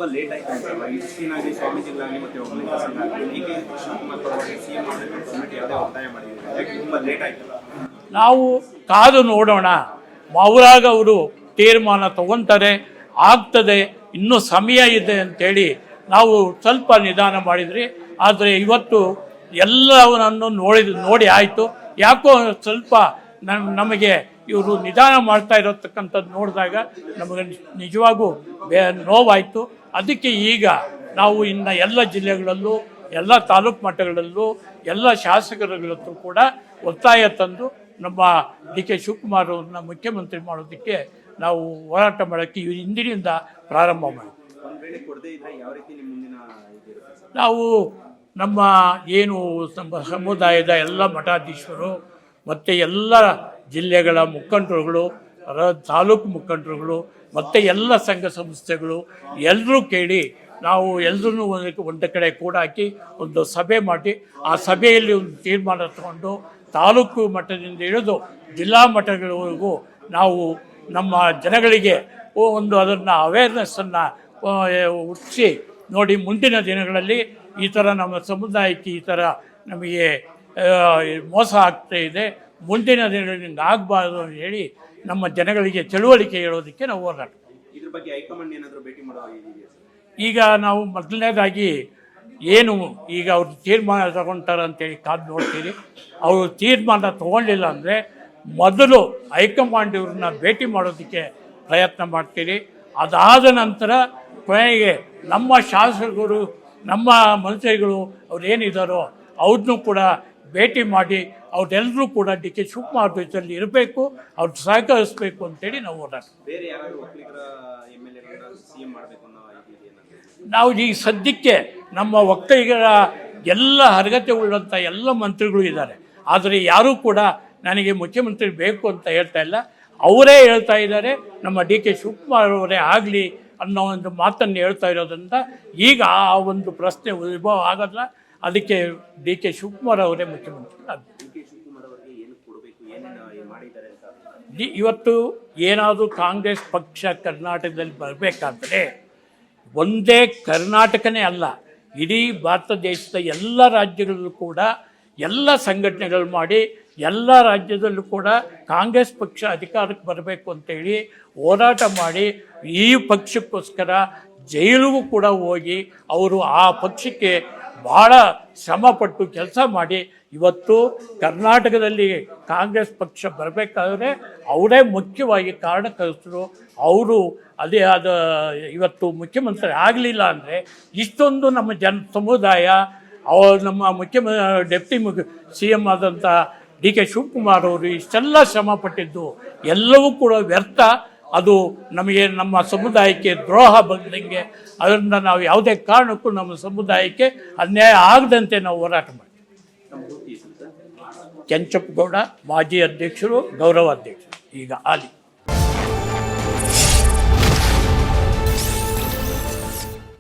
ತುಂಬಾ ಲೇಟ್ ಆಯ್ತು ಅಂತಲ್ಲ, ಇಷ್ಟಿನಾಗಿ ಸ್ವಾಮೀಜಿಗಳಾಗಲಿ ಮತ್ತೆ ಒಕ್ಕಲಿಗ ಸಂಘ ಡಿ ಕೆ ಶಿವಕುಮಾರ್ ಪರವಾಗಿ ಸಿಎಂ ಮಾಡಬೇಕು ಕಮಿಟಿ ಯಾವುದೇ ಒತ್ತಾಯ ಮಾಡಿದ್ರು, ಯಾಕೆ ತುಂಬಾ ಲೇಟ್ ಆಯ್ತಲ್ಲ? ನಾವು ಕಾದು ನೋಡೋಣ, ಅವರಾಗ ಅವರು ತೀರ್ಮಾನ ತಗೊತಾರೆ, ಆಗ್ತದೆ, ಇನ್ನೂ ಸಮಯ ಇದೆ ಅಂತೇಳಿ ನಾವು ಸ್ವಲ್ಪ ನಿಧಾನ ಮಾಡಿದ್ರಿ. ಆದರೆ ಇವತ್ತು ಎಲ್ಲವನ್ನೂ ನೋಡಿ ಆಯಿತು. ಯಾಕೋ ಸ್ವಲ್ಪ ನಮಗೆ ಇವರು ನಿಧಾನ ಮಾಡ್ತಾ ಇರತಕ್ಕಂಥದ್ದು ನೋಡಿದಾಗ ನಮಗೆ ನಿಜವಾಗೂ ನೋವಾಯಿತು. ಅದಕ್ಕೆ ಈಗ ನಾವು ಇನ್ನು ಎಲ್ಲ ಜಿಲ್ಲೆಗಳಲ್ಲೂ, ಎಲ್ಲ ತಾಲೂಕು ಮಟ್ಟಗಳಲ್ಲೂ, ಎಲ್ಲ ಶಾಸಕರುಗಳಲ್ಲೂ ಕೂಡ ಒತ್ತಾಯ ತಂದು ನಮ್ಮ ಡಿ ಕೆ ಶಿವಕುಮಾರ್ ಅವ್ರನ್ನ ಮುಖ್ಯಮಂತ್ರಿ ಮಾಡೋದಕ್ಕೆ ನಾವು ಹೋರಾಟ ಮಾಡೋಕ್ಕೆ ಇಂದಿನಿಂದ ಪ್ರಾರಂಭ ಮಾಡಿ. ನಾವು ನಮ್ಮ ಏನು ಸಮುದಾಯದ ಎಲ್ಲ ಮಠಾಧೀಶರು ಮತ್ತು ಎಲ್ಲ ಜಿಲ್ಲೆಗಳ ಮುಖಂಡರುಗಳು, ತಾಲೂಕು ಮುಖಂಡರುಗಳು ಮತ್ತು ಎಲ್ಲ ಸಂಘ ಸಂಸ್ಥೆಗಳು ಎಲ್ಲರೂ ಕೇಳಿ ನಾವು ಎಲ್ಲರೂ ಒಂದು ಕಡೆ ಕೂಡಾಕಿ ಒಂದು ಸಭೆ ಮಾಡಿ, ಆ ಸಭೆಯಲ್ಲಿ ಒಂದು ತೀರ್ಮಾನ ತಗೊಂಡು ತಾಲೂಕು ಮಟ್ಟದಿಂದ ಹಿಡಿದು ಜಿಲ್ಲಾ ಮಟ್ಟಗಳವರೆಗೂ ನಾವು ನಮ್ಮ ಜನಗಳಿಗೆ ಒಂದು ಅದನ್ನು ಅವೇರ್ನೆಸ್ಸನ್ನು ಹುಟ್ಟಿಸಿ ನೋಡಿ, ಮುಂದಿನ ದಿನಗಳಲ್ಲಿ ಈ ಥರ ನಮ್ಮ ಸಮುದಾಯಕ್ಕೆ ಈ ಥರ ನಮಗೆ ಮೋಸ ಆಗ್ತಾ ಇದೆ, ಮುಂದಿನ ದಿನಗಳಲ್ಲಿ ಹಿಂಗೆ ಆಗಬಾರ್ದು ಅಂತ ಹೇಳಿ ನಮ್ಮ ಜನಗಳಿಗೆ ತಿಳುವಳಿಕೆ ಹೇಳೋದಕ್ಕೆ ನಾವು ಹೋರಾಟ. ಇದ್ರ ಬಗ್ಗೆ ಹೈಕಮಾಂಡ್ ಏನಾದರೂ ಭೇಟಿ ಮಾಡೋ ಈಗ ನಾವು ಮೊದಲನೇದಾಗಿ ಏನು ಈಗ ಅವ್ರು ತೀರ್ಮಾನ ತಗೊಳ್ತಾರೆ ಅಂತೇಳಿ ಕಾದು ನೋಡ್ತೀರಿ. ಅವರು ತೀರ್ಮಾನ ತೊಗೊಳ್ಳಿಲ್ಲ ಅಂದರೆ ಮೊದಲು ಹೈಕಮಾಂಡ್ ಇವ್ರನ್ನ ಭೇಟಿ ಮಾಡೋದಕ್ಕೆ ಪ್ರಯತ್ನ ಮಾಡ್ತೀರಿ. ಅದಾದ ನಂತರ ಕೊನೆಗೆ ನಮ್ಮ ಶಾಸಕರು, ನಮ್ಮ ಮಂತ್ರಿಗಳು ಅವ್ರು ಏನಿದ್ದಾರೋ ಅವ್ರನ್ನೂ ಕೂಡ ಭೇಟಿ ಮಾಡಿ ಅವ್ರೆಲ್ಲರೂ ಕೂಡ ಡಿ ಕೆ ಶಿವಕುಮಾರ್ ಜೊತೆಯಲ್ಲಿ ಇರಬೇಕು, ಅವ್ರು ಸಹಕರಿಸಬೇಕು ಅಂತೇಳಿ ನಾವು ಹೋರಾಟ. ನಾವು ಈ ಸದ್ಯಕ್ಕೆ ನಮ್ಮ ಒಕ್ಕಲಿಗರ ಎಲ್ಲ ಅರ್ಹತೆ ಉಳ್ಳಂಥ ಎಲ್ಲ ಮಂತ್ರಿಗಳು ಇದ್ದಾರೆ. ಆದರೆ ಯಾರೂ ಕೂಡ ನನಗೆ ಮುಖ್ಯಮಂತ್ರಿ ಬೇಕು ಅಂತ ಹೇಳ್ತಾ ಇಲ್ಲ. ಅವರೇ ಹೇಳ್ತಾ ಇದ್ದಾರೆ, ನಮ್ಮ ಡಿ ಕೆ ಶಿವಕುಮಾರ್ ಅವರೇ ಆಗಲಿ ಅನ್ನೋ ಒಂದು ಮಾತನ್ನು ಹೇಳ್ತಾ ಇರೋದ್ರಿಂದ ಈಗ ಆ ಒಂದು ಪ್ರಶ್ನೆ ಉದ್ಭವ ಆಗೋಲ್ಲ. ಅದಕ್ಕೆ ಡಿ ಕೆ ಶಿವಕುಮಾರ್ ಅವರೇ ಮುಖ್ಯಮಂತ್ರಿ ಆಗಬೇಕು. ಇವತ್ತು ಏನಾದರೂ ಕಾಂಗ್ರೆಸ್ ಪಕ್ಷ ಕರ್ನಾಟಕದಲ್ಲಿ ಬರಬೇಕಾದ್ರೆ ಒಂದೇ ಕರ್ನಾಟಕನೇ ಅಲ್ಲ, ಇಡೀ ಭಾರತ ದೇಶದ ಎಲ್ಲ ರಾಜ್ಯಗಳಲ್ಲೂ ಕೂಡ ಎಲ್ಲ ಸಂಘಟನೆಗಳು ಮಾಡಿ ಎಲ್ಲ ರಾಜ್ಯದಲ್ಲೂ ಕೂಡ ಕಾಂಗ್ರೆಸ್ ಪಕ್ಷ ಅಧಿಕಾರಕ್ಕೆ ಬರಬೇಕು ಅಂತೇಳಿ ಹೋರಾಟ ಮಾಡಿ ಈ ಪಕ್ಷಕ್ಕೋಸ್ಕರ ಜೈಲಿಗೂ ಕೂಡ ಹೋಗಿ ಅವರು ಆ ಪಕ್ಷಕ್ಕೆ ಭಾಳ ಶ್ರಮಪಟ್ಟು ಕೆಲಸ ಮಾಡಿ ಇವತ್ತು ಕರ್ನಾಟಕದಲ್ಲಿ ಕಾಂಗ್ರೆಸ್ ಪಕ್ಷ ಬರಬೇಕಾದ್ರೆ ಅವರೇ ಮುಖ್ಯವಾಗಿ ಕಾರಣಕರ್ತರು. ಅವರು ಅದೇ ಇವತ್ತು ಮುಖ್ಯಮಂತ್ರಿ ಆಗಲಿಲ್ಲ ಅಂದರೆ ಇಷ್ಟೊಂದು ನಮ್ಮ ಸಮುದಾಯ ನಮ್ಮ ಡೆಪ್ಟಿ ಸಿ ಎಂ ಆದಂಥ ಡಿ ಕೆ ಶಿವಕುಮಾರ್ ಅವರು ಇಷ್ಟೆಲ್ಲ ಶ್ರಮಪಟ್ಟಿದ್ದು ಎಲ್ಲವೂ ಕೂಡ ವ್ಯರ್ಥ. ಅದು ನಮಗೆ ನಮ್ಮ ಸಮುದಾಯಕ್ಕೆ ದ್ರೋಹ ಬಂದಂಗೆ. ಅದರಿಂದ ನಾವು ಯಾವುದೇ ಕಾರಣಕ್ಕೂ ನಮ್ಮ ಸಮುದಾಯಕ್ಕೆ ಅನ್ಯಾಯ ಆಗದಂತೆ ನಾವು ಹೋರಾಟ ಮಾಡ್ತೀವಿ. ಕೆಂಚಪ್ಪಗೌಡ, ಮಾಜಿ ಅಧ್ಯಕ್ಷರು, ಗೌರವ ಅಧ್ಯಕ್ಷರು ಈಗ ಹಾಲಿ.